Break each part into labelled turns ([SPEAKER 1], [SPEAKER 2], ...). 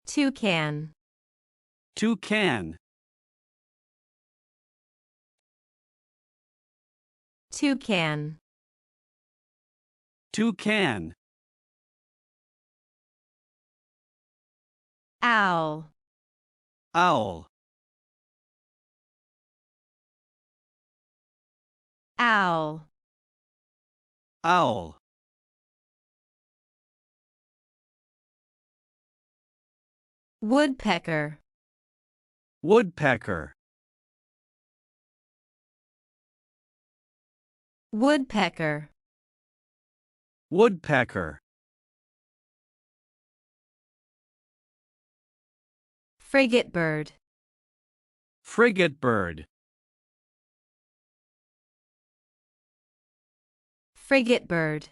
[SPEAKER 1] Toucan.
[SPEAKER 2] Toucan.
[SPEAKER 1] Toucan.
[SPEAKER 2] Toucan.
[SPEAKER 1] Owl.
[SPEAKER 2] Owl.
[SPEAKER 1] Owl.
[SPEAKER 2] Owl.
[SPEAKER 1] Woodpecker.
[SPEAKER 2] Woodpecker.
[SPEAKER 1] Woodpecker.
[SPEAKER 2] Woodpecker.
[SPEAKER 1] Frigatebird.
[SPEAKER 2] Frigatebird.
[SPEAKER 1] Frigatebird.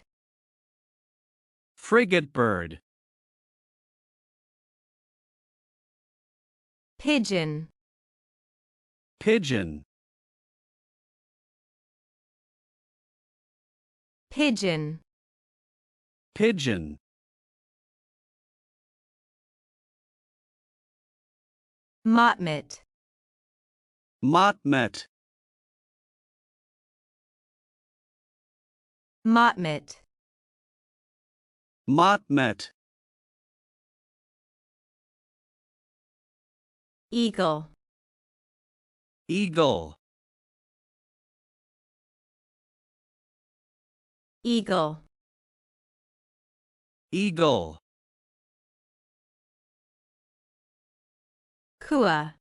[SPEAKER 2] Frigatebird.
[SPEAKER 1] Pigeon.
[SPEAKER 2] Pigeon.
[SPEAKER 1] Pigeon.
[SPEAKER 2] Pigeon.
[SPEAKER 1] Motmot.
[SPEAKER 2] Motmot.
[SPEAKER 1] Motmot.
[SPEAKER 2] Motmot.
[SPEAKER 1] Eagle.
[SPEAKER 2] Eagle.
[SPEAKER 1] Eagle.
[SPEAKER 2] Eagle.
[SPEAKER 1] Kua.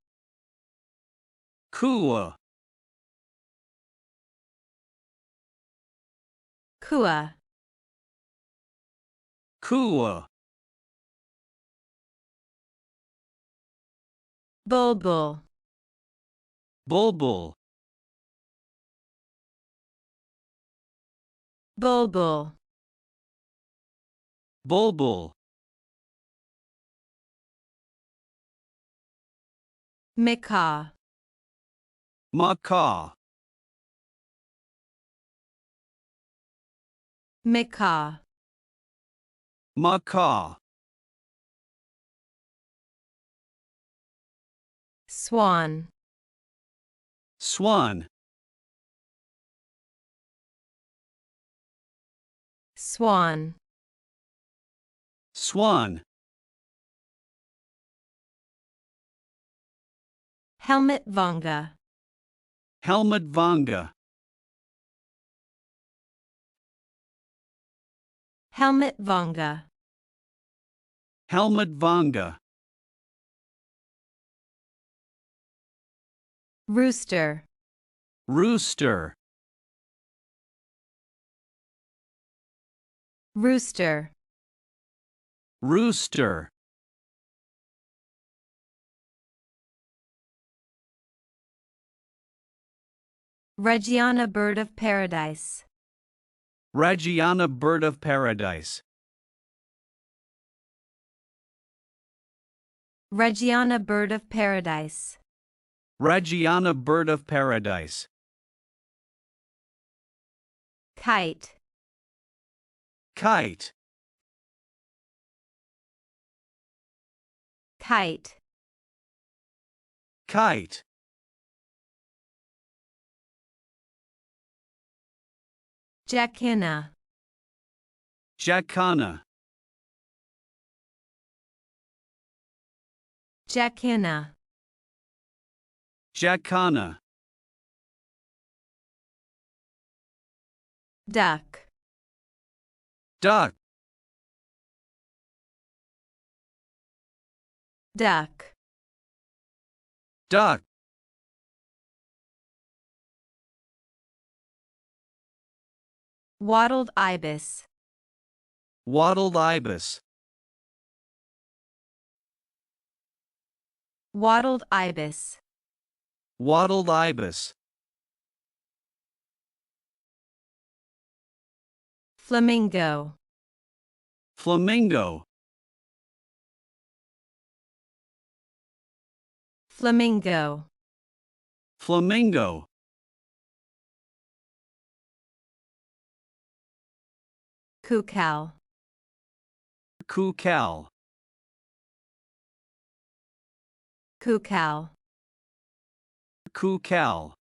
[SPEAKER 2] Kua.
[SPEAKER 1] Kua.
[SPEAKER 2] Kua.
[SPEAKER 1] Bulbul.
[SPEAKER 2] Bulbul.
[SPEAKER 1] Bulbul.
[SPEAKER 2] Bulbul.
[SPEAKER 1] Macaw.
[SPEAKER 2] Macaw.
[SPEAKER 1] Macaw.
[SPEAKER 2] Macaw.
[SPEAKER 1] Swan.
[SPEAKER 2] Swan.
[SPEAKER 1] Swan.
[SPEAKER 2] Swan.
[SPEAKER 1] Helmet Vanga.
[SPEAKER 2] Helmet Vanga.
[SPEAKER 1] Helmet Vanga.
[SPEAKER 2] Helmet Vanga.
[SPEAKER 1] Rooster.
[SPEAKER 2] Rooster.
[SPEAKER 1] Rooster.
[SPEAKER 2] Rooster.
[SPEAKER 1] Reggiana Bird of Paradise.
[SPEAKER 2] Reggiana Bird of Paradise.
[SPEAKER 1] Reggiana Bird of Paradise.
[SPEAKER 2] Reggiana Bird of Paradise.
[SPEAKER 1] Kite.
[SPEAKER 2] Kite.
[SPEAKER 1] Kite.
[SPEAKER 2] Kite.
[SPEAKER 1] Jacobin.
[SPEAKER 2] Jacana.
[SPEAKER 1] Jacobin.
[SPEAKER 2] Jacana.
[SPEAKER 1] Duck.
[SPEAKER 2] Duck.
[SPEAKER 1] Duck.
[SPEAKER 2] Duck.
[SPEAKER 1] Wattled Ibis.
[SPEAKER 2] Wattled Ibis.
[SPEAKER 1] Wattled Ibis.
[SPEAKER 2] Wattled Ibis.
[SPEAKER 1] Flamingo.
[SPEAKER 2] Flamingo.
[SPEAKER 1] Flamingo.
[SPEAKER 2] Flamingo.
[SPEAKER 1] Cockatiel.
[SPEAKER 2] Cockatiel.
[SPEAKER 1] Cuckoo.
[SPEAKER 2] Cockatiel.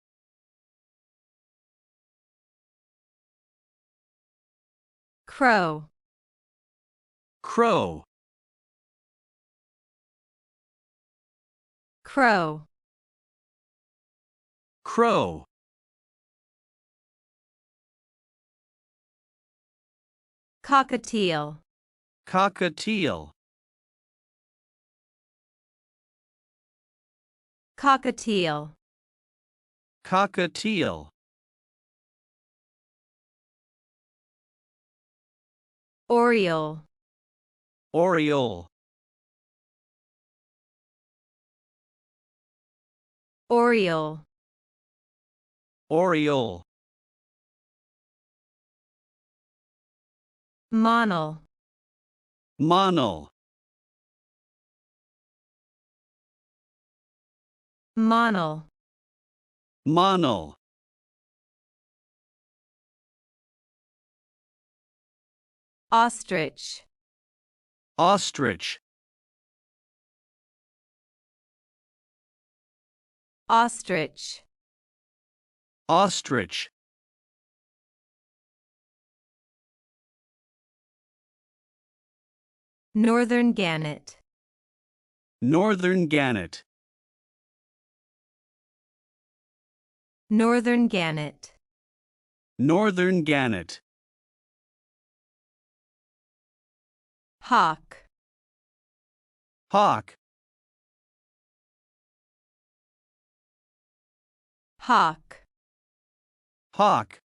[SPEAKER 1] Crow.
[SPEAKER 2] Crow.
[SPEAKER 1] Crow.
[SPEAKER 2] Crow.
[SPEAKER 1] Cockatiel.
[SPEAKER 2] Cockatiel.
[SPEAKER 1] Cockatiel.
[SPEAKER 2] Cockatiel.
[SPEAKER 1] Oriole.
[SPEAKER 2] Oriole.
[SPEAKER 1] Oriole.
[SPEAKER 2] Oriole.
[SPEAKER 1] Monal.
[SPEAKER 2] Monal.
[SPEAKER 1] Monal.
[SPEAKER 2] Monal.
[SPEAKER 1] Ostrich.
[SPEAKER 2] Ostrich.
[SPEAKER 1] Ostrich.
[SPEAKER 2] Ostrich.
[SPEAKER 1] Northern Gannet.
[SPEAKER 2] Northern Gannet.
[SPEAKER 1] Northern Gannet.
[SPEAKER 2] Northern Gannet.
[SPEAKER 1] Hawk.
[SPEAKER 2] Hawk.
[SPEAKER 1] Hawk.
[SPEAKER 2] Hawk.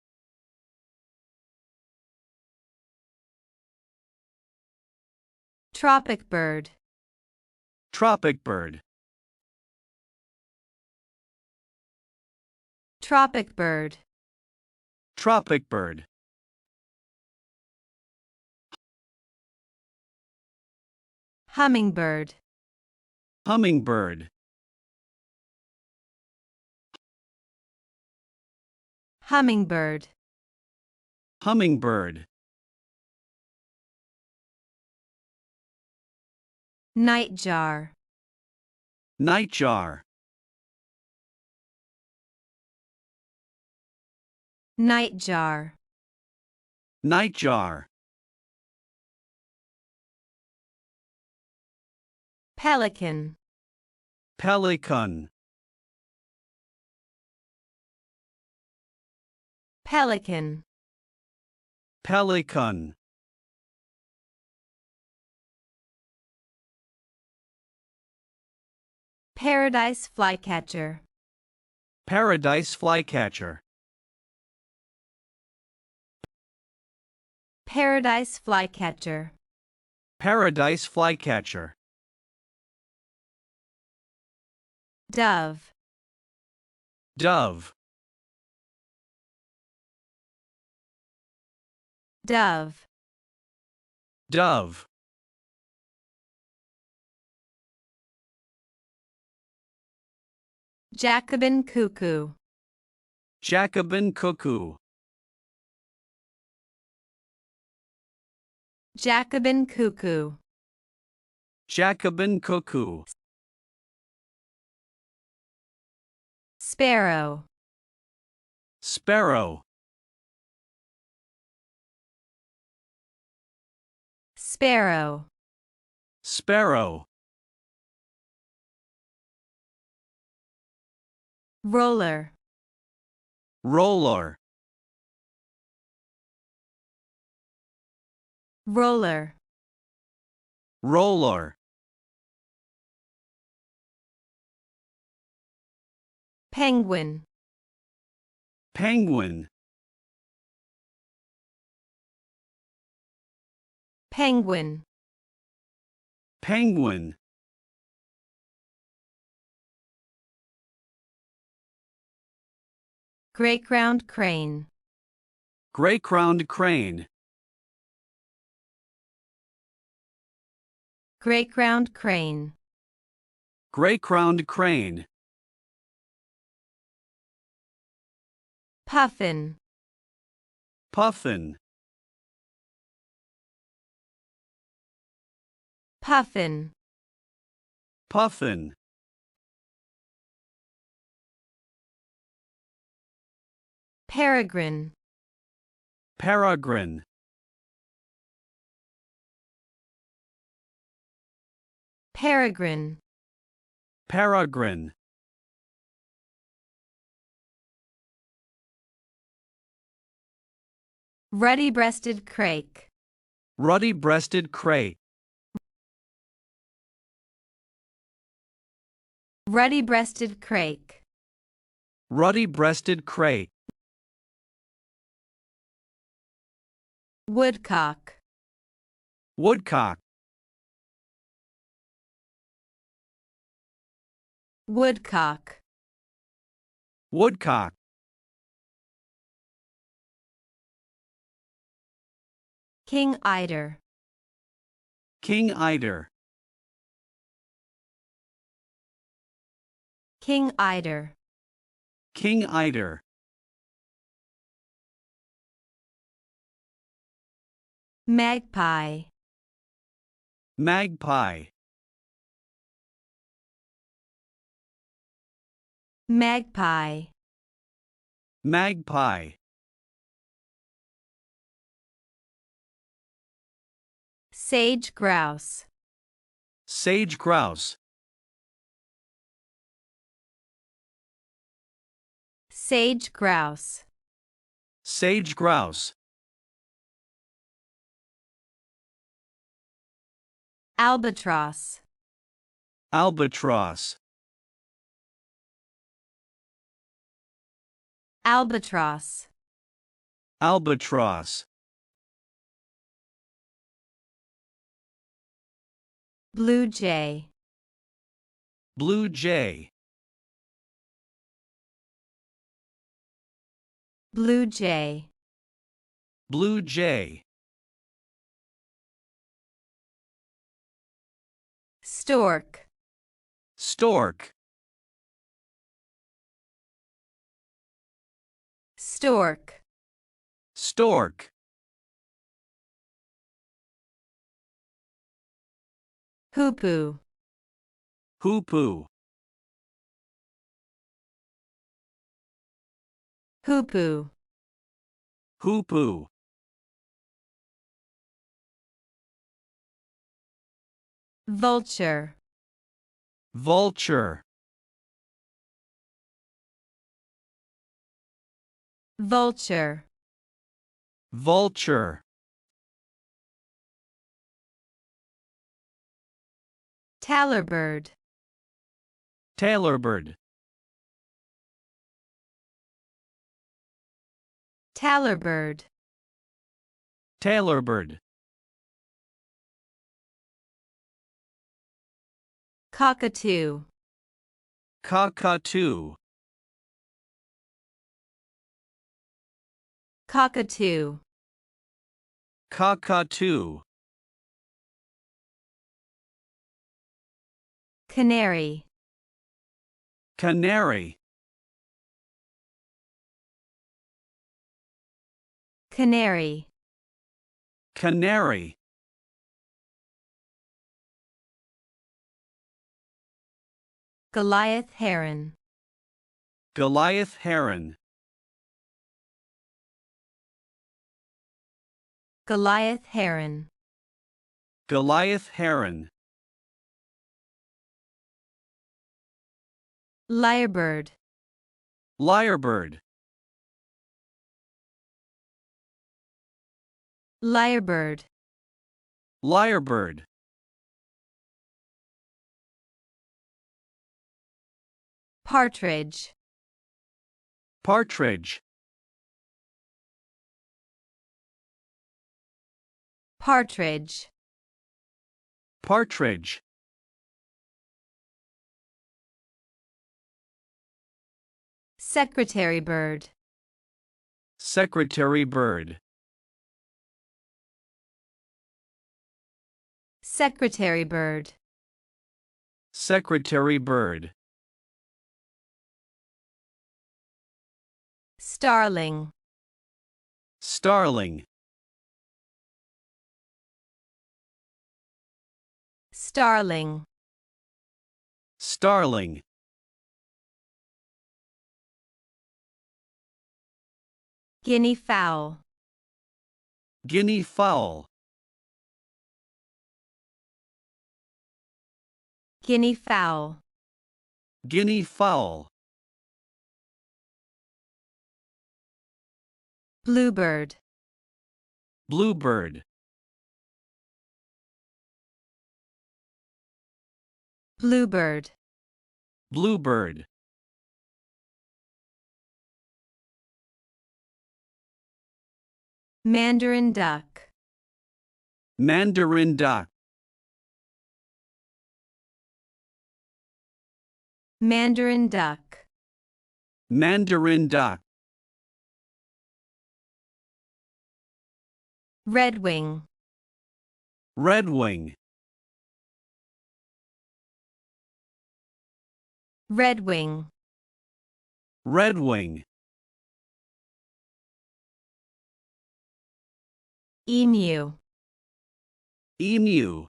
[SPEAKER 1] Tropicbird.
[SPEAKER 2] Tropicbird.
[SPEAKER 1] Tropicbird.
[SPEAKER 2] Tropicbird.
[SPEAKER 1] Hummingbird.
[SPEAKER 2] Hummingbird.
[SPEAKER 1] Hummingbird.
[SPEAKER 2] Hummingbird.
[SPEAKER 1] Nightjar.
[SPEAKER 2] Nightjar.
[SPEAKER 1] Nightjar.
[SPEAKER 2] Nightjar.
[SPEAKER 1] Pelican.
[SPEAKER 2] Pelican.
[SPEAKER 1] Pelican.
[SPEAKER 2] Pelican.
[SPEAKER 1] Paradise Flycatcher.
[SPEAKER 2] Paradise Flycatcher.
[SPEAKER 1] Paradise Flycatcher.
[SPEAKER 2] Paradise Flycatcher.
[SPEAKER 1] Dove.
[SPEAKER 2] Dove.
[SPEAKER 1] Dove.
[SPEAKER 2] Dove.
[SPEAKER 1] Jacobin Cuckoo.
[SPEAKER 2] Jacobin Cuckoo.
[SPEAKER 1] Jacobin Cuckoo.
[SPEAKER 2] Jacobin Cuckoo.
[SPEAKER 1] Sparrow.
[SPEAKER 2] Sparrow.
[SPEAKER 1] Sparrow.
[SPEAKER 2] Sparrow.
[SPEAKER 1] Roller.
[SPEAKER 2] Roller.
[SPEAKER 1] Roller.
[SPEAKER 2] Roller.
[SPEAKER 1] Penguin.
[SPEAKER 2] Penguin.
[SPEAKER 1] Penguin.
[SPEAKER 2] Penguin.
[SPEAKER 1] Great-crowned crane.
[SPEAKER 2] Gray-crowned crane.
[SPEAKER 1] Great-crowned crane.
[SPEAKER 2] Gray-crowned crane.
[SPEAKER 1] Puffin.
[SPEAKER 2] Puffin.
[SPEAKER 1] Puffin.
[SPEAKER 2] Puffin.
[SPEAKER 1] Peregrine.
[SPEAKER 2] Peregrine.
[SPEAKER 1] Peregrine.
[SPEAKER 2] Peregrine.
[SPEAKER 1] Ruddy-breasted crake.
[SPEAKER 2] Ruddy-breasted crake.
[SPEAKER 1] Ruddy-breasted crake.
[SPEAKER 2] Ruddy-breasted crake.
[SPEAKER 1] Woodcock.
[SPEAKER 2] Woodcock.
[SPEAKER 1] Woodcock.
[SPEAKER 2] Woodcock.
[SPEAKER 1] King eider.
[SPEAKER 2] King eider.
[SPEAKER 1] King eider.
[SPEAKER 2] King eider.
[SPEAKER 1] Magpie.
[SPEAKER 2] Magpie.
[SPEAKER 1] Magpie.
[SPEAKER 2] Magpie.
[SPEAKER 1] Sage grouse.
[SPEAKER 2] Sage grouse.
[SPEAKER 1] Sage grouse.
[SPEAKER 2] Sage grouse.
[SPEAKER 1] Albatross.
[SPEAKER 2] Albatross.
[SPEAKER 1] Albatross.
[SPEAKER 2] Albatross.
[SPEAKER 1] Blue jay.
[SPEAKER 2] Blue jay.
[SPEAKER 1] Blue jay.
[SPEAKER 2] Blue jay.
[SPEAKER 1] Stork.
[SPEAKER 2] Stork.
[SPEAKER 1] Stork.
[SPEAKER 2] Stork.
[SPEAKER 1] Hoopoo.
[SPEAKER 2] Hoopoo.
[SPEAKER 1] Hoopoo.
[SPEAKER 2] Hoopoo.
[SPEAKER 1] Vulture.
[SPEAKER 2] Vulture.
[SPEAKER 1] Vulture.
[SPEAKER 2] Vulture.
[SPEAKER 1] Tailorbird.
[SPEAKER 2] Tailorbird.
[SPEAKER 1] Tailorbird.
[SPEAKER 2] Tailorbird.
[SPEAKER 1] Cockatoo.
[SPEAKER 2] Cockatoo.
[SPEAKER 1] Cockatoo.
[SPEAKER 2] Cockatoo.
[SPEAKER 1] Canary.
[SPEAKER 2] Canary.
[SPEAKER 1] Canary.
[SPEAKER 2] Canary.
[SPEAKER 1] Goliath Heron.
[SPEAKER 2] Goliath Heron.
[SPEAKER 1] Goliath Heron.
[SPEAKER 2] Goliath Heron.
[SPEAKER 1] Lyrebird.
[SPEAKER 2] Lyrebird.
[SPEAKER 1] Lyrebird.
[SPEAKER 2] Lyrebird.
[SPEAKER 1] Partridge.
[SPEAKER 2] Partridge.
[SPEAKER 1] Partridge.
[SPEAKER 2] Partridge.
[SPEAKER 1] Secretary bird.
[SPEAKER 2] Secretary bird.
[SPEAKER 1] Secretary bird.
[SPEAKER 2] Secretary bird.
[SPEAKER 1] Starling.
[SPEAKER 2] Starling.
[SPEAKER 1] Starling.
[SPEAKER 2] Starling.
[SPEAKER 1] Guinea Fowl.
[SPEAKER 2] Guinea Fowl.
[SPEAKER 1] Guinea Fowl.
[SPEAKER 2] Guinea Fowl.
[SPEAKER 1] Bluebird.
[SPEAKER 2] Bluebird.
[SPEAKER 1] Bluebird.
[SPEAKER 2] Bluebird.
[SPEAKER 1] Mandarin Duck.
[SPEAKER 2] Mandarin Duck.
[SPEAKER 1] Mandarin Duck.
[SPEAKER 2] Mandarin Duck.
[SPEAKER 1] Redwing.
[SPEAKER 2] Redwing.
[SPEAKER 1] Redwing.
[SPEAKER 2] Redwing.
[SPEAKER 1] Emu.
[SPEAKER 2] Emu.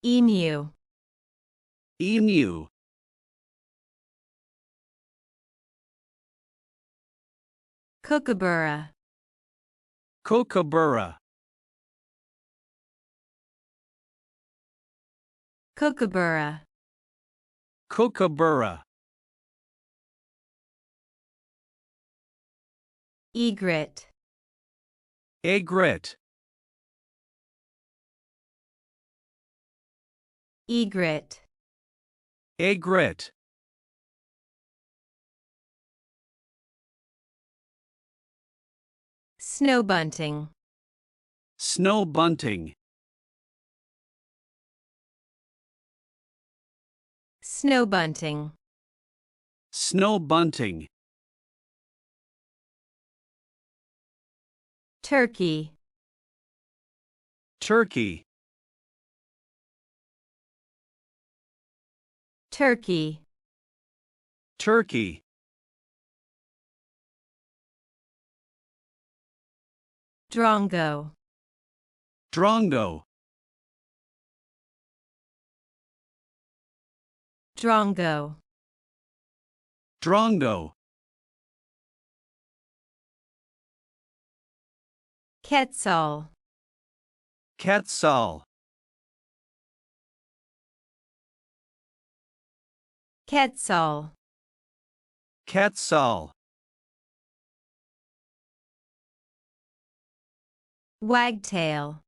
[SPEAKER 1] Emu.
[SPEAKER 2] Emu.
[SPEAKER 1] Kookaburra.
[SPEAKER 2] Kookaburra.
[SPEAKER 1] Kookaburra.
[SPEAKER 2] Kookaburra.
[SPEAKER 1] Egret.
[SPEAKER 2] Egret.
[SPEAKER 1] Egret.
[SPEAKER 2] Egret.
[SPEAKER 1] Snowbunting.
[SPEAKER 2] Snowbunting.
[SPEAKER 1] Snowbunting.
[SPEAKER 2] Snowbunting.
[SPEAKER 1] Turkey.
[SPEAKER 2] Turkey.
[SPEAKER 1] Turkey.
[SPEAKER 2] Turkey.
[SPEAKER 1] Drongo.
[SPEAKER 2] Drongo.
[SPEAKER 1] Drongo.
[SPEAKER 2] Drongo.
[SPEAKER 1] Quetzal.
[SPEAKER 2] Quetzal.
[SPEAKER 1] Quetzal.
[SPEAKER 2] Quetzal.
[SPEAKER 1] Wagtail.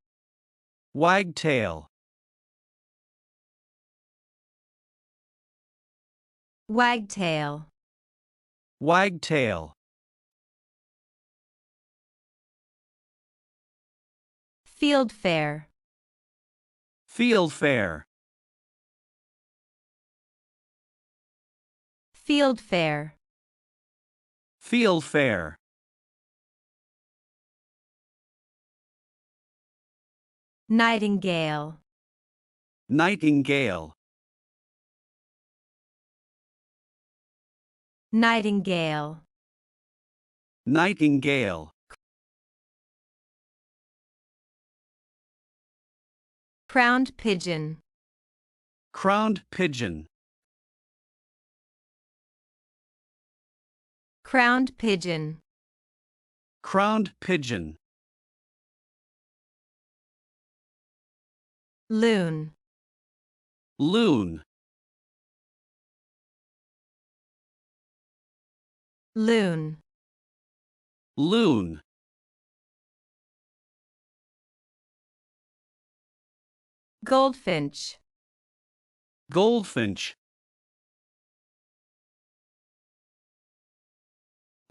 [SPEAKER 2] Wagtail.
[SPEAKER 1] Wagtail.
[SPEAKER 2] Wagtail.
[SPEAKER 1] Fieldfare.
[SPEAKER 2] Fieldfare.
[SPEAKER 1] Fieldfare.
[SPEAKER 2] Fieldfare.
[SPEAKER 1] Nightingale.
[SPEAKER 2] Nightingale.
[SPEAKER 1] Nightingale.
[SPEAKER 2] Nightingale.
[SPEAKER 1] Crowned pigeon.
[SPEAKER 2] Crowned pigeon.
[SPEAKER 1] Crowned pigeon.
[SPEAKER 2] Crowned pigeon.
[SPEAKER 1] Loon.
[SPEAKER 2] Loon.
[SPEAKER 1] Loon.
[SPEAKER 2] Loon.
[SPEAKER 1] Goldfinch.
[SPEAKER 2] Goldfinch.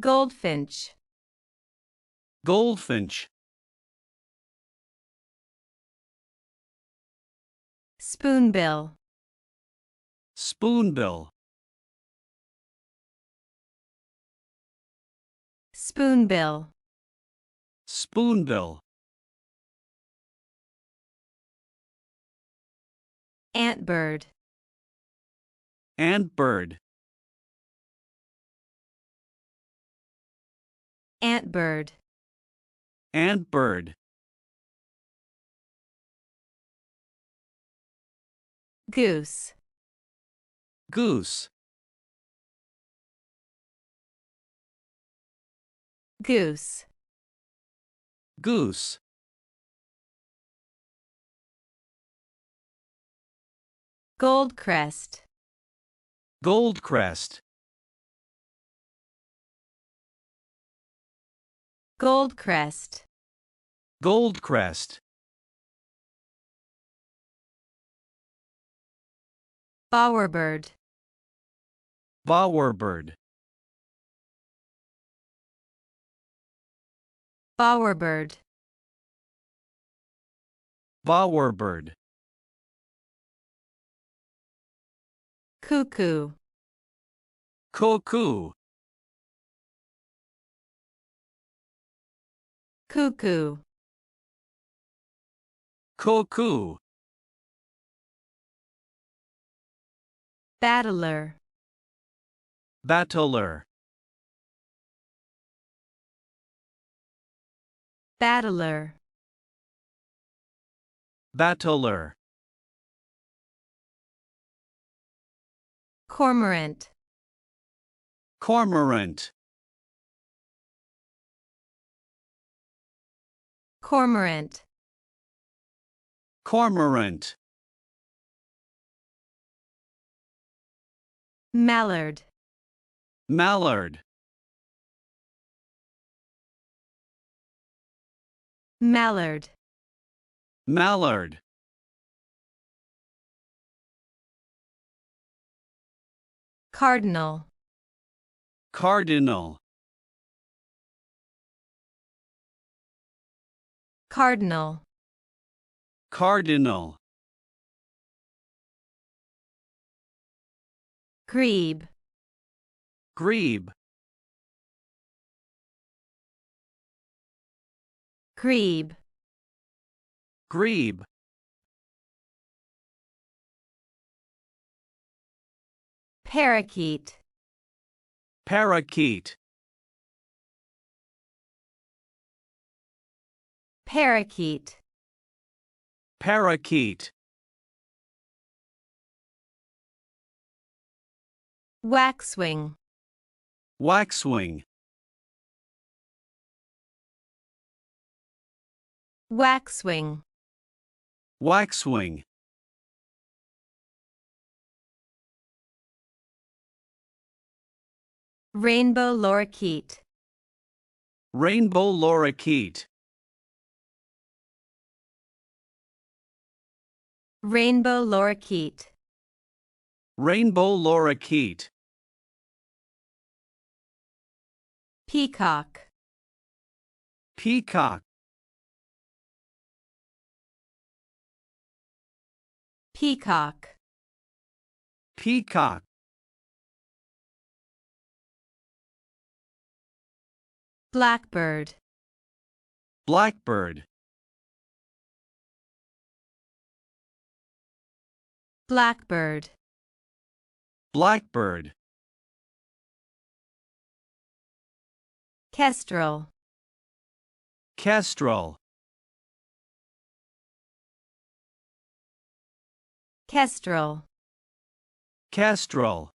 [SPEAKER 1] Goldfinch.
[SPEAKER 2] Goldfinch.
[SPEAKER 1] Spoonbill.
[SPEAKER 2] Spoonbill.
[SPEAKER 1] Spoonbill.
[SPEAKER 2] Spoonbill.
[SPEAKER 1] Antbird.
[SPEAKER 2] Antbird.
[SPEAKER 1] Antbird.
[SPEAKER 2] Antbird.
[SPEAKER 1] Goose.
[SPEAKER 2] Goose.
[SPEAKER 1] Goose.
[SPEAKER 2] Goose.
[SPEAKER 1] Goldcrest.
[SPEAKER 2] Goldcrest.
[SPEAKER 1] Goldcrest.
[SPEAKER 2] Goldcrest.
[SPEAKER 1] Bowerbird.
[SPEAKER 2] Bowerbird.
[SPEAKER 1] Bowerbird.
[SPEAKER 2] Bowerbird.
[SPEAKER 1] Cuckoo.
[SPEAKER 2] Cuckoo.
[SPEAKER 1] Cuckoo.
[SPEAKER 2] Cuckoo.
[SPEAKER 1] Battler.
[SPEAKER 2] Battler.
[SPEAKER 1] Battler.
[SPEAKER 2] Battler.
[SPEAKER 1] Cormorant.
[SPEAKER 2] Cormorant.
[SPEAKER 1] Cormorant.
[SPEAKER 2] Cormorant.
[SPEAKER 1] Mallard.
[SPEAKER 2] Mallard.
[SPEAKER 1] Mallard.
[SPEAKER 2] Mallard.
[SPEAKER 1] Cardinal.
[SPEAKER 2] Cardinal.
[SPEAKER 1] Cardinal.
[SPEAKER 2] Cardinal.
[SPEAKER 1] Grebe.
[SPEAKER 2] Grebe.
[SPEAKER 1] Grebe.
[SPEAKER 2] Grebe.
[SPEAKER 1] Parakeet.
[SPEAKER 2] Parakeet.
[SPEAKER 1] Parakeet.
[SPEAKER 2] Parakeet.
[SPEAKER 1] Waxwing.
[SPEAKER 2] Waxwing.
[SPEAKER 1] Waxwing.
[SPEAKER 2] Waxwing.
[SPEAKER 1] Rainbow lorikeet.
[SPEAKER 2] Rainbow lorikeet.
[SPEAKER 1] Rainbow lorikeet.
[SPEAKER 2] Rainbow lorikeet.
[SPEAKER 1] Peacock.
[SPEAKER 2] Peacock.
[SPEAKER 1] Peacock.
[SPEAKER 2] Peacock.
[SPEAKER 1] Blackbird.
[SPEAKER 2] Blackbird.
[SPEAKER 1] Blackbird.
[SPEAKER 2] Blackbird.
[SPEAKER 1] Kestrel.
[SPEAKER 2] Kestrel.
[SPEAKER 1] Kestrel.
[SPEAKER 2] Kestrel.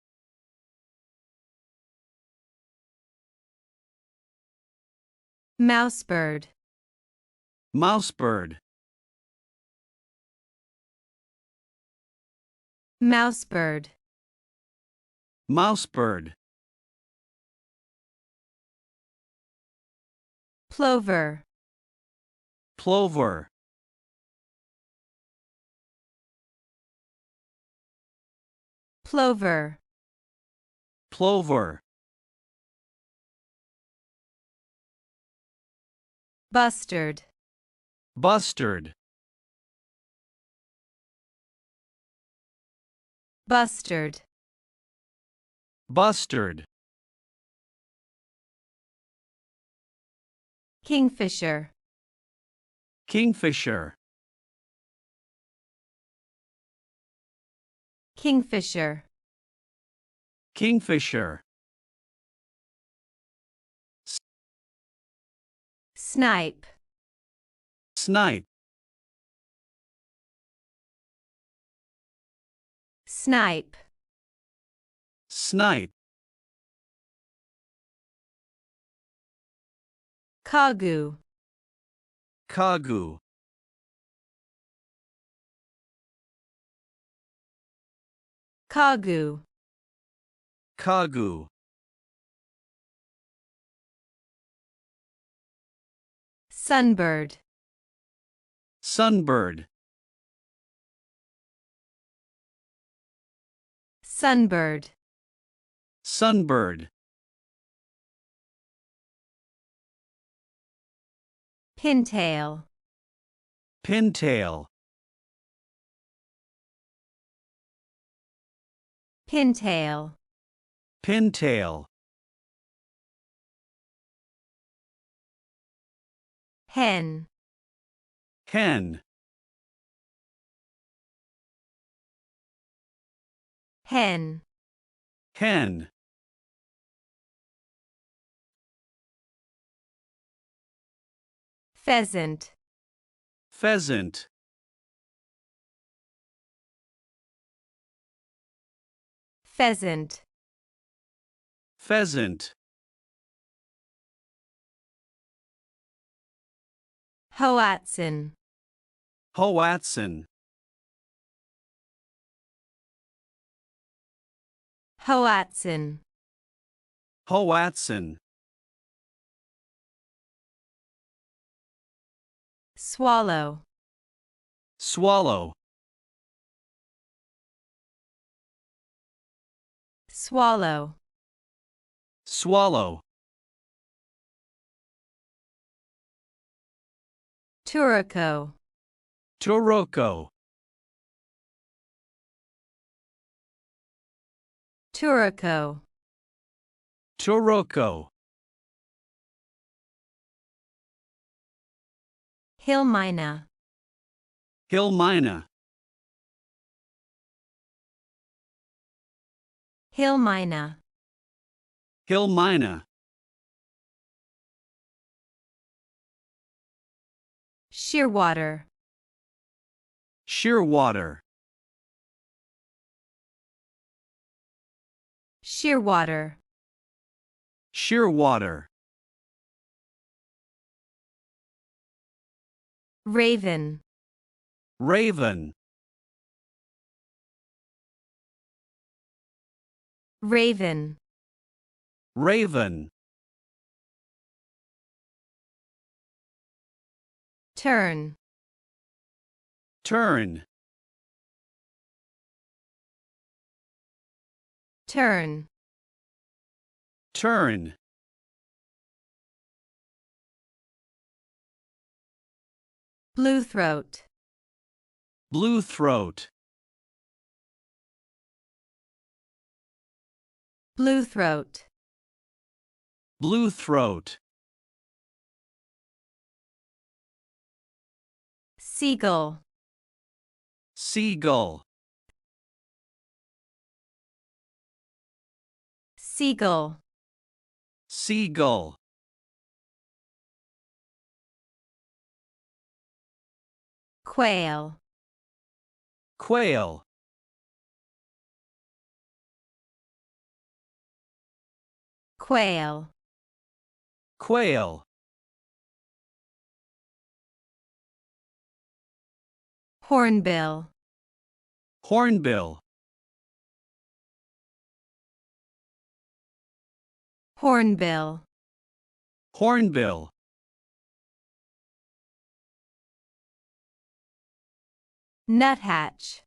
[SPEAKER 1] Mousebird.
[SPEAKER 2] Mousebird.
[SPEAKER 1] Mousebird.
[SPEAKER 2] Mousebird.
[SPEAKER 1] Plover.
[SPEAKER 2] Plover.
[SPEAKER 1] Plover.
[SPEAKER 2] Plover.
[SPEAKER 1] Bustard.
[SPEAKER 2] Bustard.
[SPEAKER 1] Bustard.
[SPEAKER 2] Bustard.
[SPEAKER 1] Kingfisher.
[SPEAKER 2] Kingfisher.
[SPEAKER 1] Kingfisher.
[SPEAKER 2] Kingfisher.
[SPEAKER 1] Snipe.
[SPEAKER 2] Snipe.
[SPEAKER 1] Snipe.
[SPEAKER 2] Snipe.
[SPEAKER 1] Cuckoo.
[SPEAKER 2] Cuckoo.
[SPEAKER 1] Cuckoo.
[SPEAKER 2] Cuckoo.
[SPEAKER 1] Sunbird.
[SPEAKER 2] Sunbird.
[SPEAKER 1] Sunbird.
[SPEAKER 2] Sunbird.
[SPEAKER 1] Pintail.
[SPEAKER 2] Pintail.
[SPEAKER 1] Pintail.
[SPEAKER 2] Pintail.
[SPEAKER 1] Hen.
[SPEAKER 2] Hen.
[SPEAKER 1] Hen.
[SPEAKER 2] Hen.
[SPEAKER 1] Pheasant.
[SPEAKER 2] Pheasant.
[SPEAKER 1] Pheasant.
[SPEAKER 2] Pheasant.
[SPEAKER 1] Hoatzin.
[SPEAKER 2] Hoatzin.
[SPEAKER 1] Hoatzin.
[SPEAKER 2] Hoatzin.
[SPEAKER 1] Swallow.
[SPEAKER 2] Swallow.
[SPEAKER 1] Swallow.
[SPEAKER 2] Swallow.
[SPEAKER 1] Turco.
[SPEAKER 2] Turco.
[SPEAKER 1] Turco.
[SPEAKER 2] Turco.
[SPEAKER 1] Hillmina.
[SPEAKER 2] Hillmina.
[SPEAKER 1] Hillmina.
[SPEAKER 2] Hillmina.
[SPEAKER 1] Shearwater.
[SPEAKER 2] Shearwater.
[SPEAKER 1] Shearwater.
[SPEAKER 2] Shearwater.
[SPEAKER 1] Raven.
[SPEAKER 2] Raven.
[SPEAKER 1] Raven.
[SPEAKER 2] Raven.
[SPEAKER 1] Tern.
[SPEAKER 2] Tern.
[SPEAKER 1] Tern.
[SPEAKER 2] Tern.
[SPEAKER 1] Bluethroat.
[SPEAKER 2] Bluethroat.
[SPEAKER 1] Bluethroat.
[SPEAKER 2] Bluethroat.
[SPEAKER 1] Seagull.
[SPEAKER 2] Seagull.
[SPEAKER 1] Seagull.
[SPEAKER 2] Seagull.
[SPEAKER 1] Quail.
[SPEAKER 2] Quail.
[SPEAKER 1] Quail.
[SPEAKER 2] Quail.
[SPEAKER 1] Hornbill.
[SPEAKER 2] Hornbill.
[SPEAKER 1] Hornbill.
[SPEAKER 2] Hornbill.
[SPEAKER 1] Nuthatch.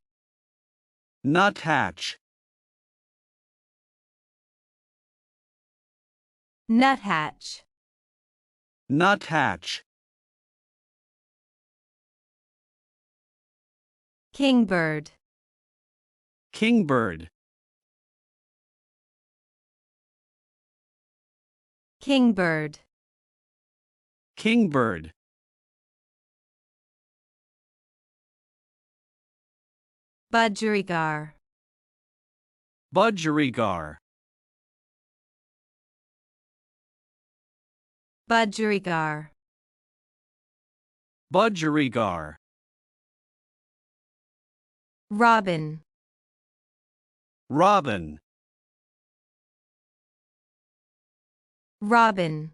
[SPEAKER 2] Nuthatch.
[SPEAKER 1] Nuthatch.
[SPEAKER 2] Nuthatch.
[SPEAKER 1] Kingbird.
[SPEAKER 2] Kingbird.
[SPEAKER 1] Kingbird.
[SPEAKER 2] Kingbird.
[SPEAKER 1] Budgerigar.
[SPEAKER 2] Budgerigar.
[SPEAKER 1] Budgerigar.
[SPEAKER 2] Budgerigar.
[SPEAKER 1] Robin.
[SPEAKER 2] Robin.
[SPEAKER 1] Robin.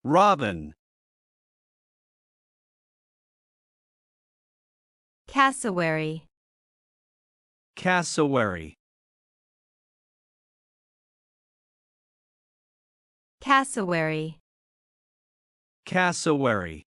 [SPEAKER 2] Robin.
[SPEAKER 1] Cassowary.
[SPEAKER 2] Cassowary.
[SPEAKER 1] Cassowary.
[SPEAKER 2] Cassowary.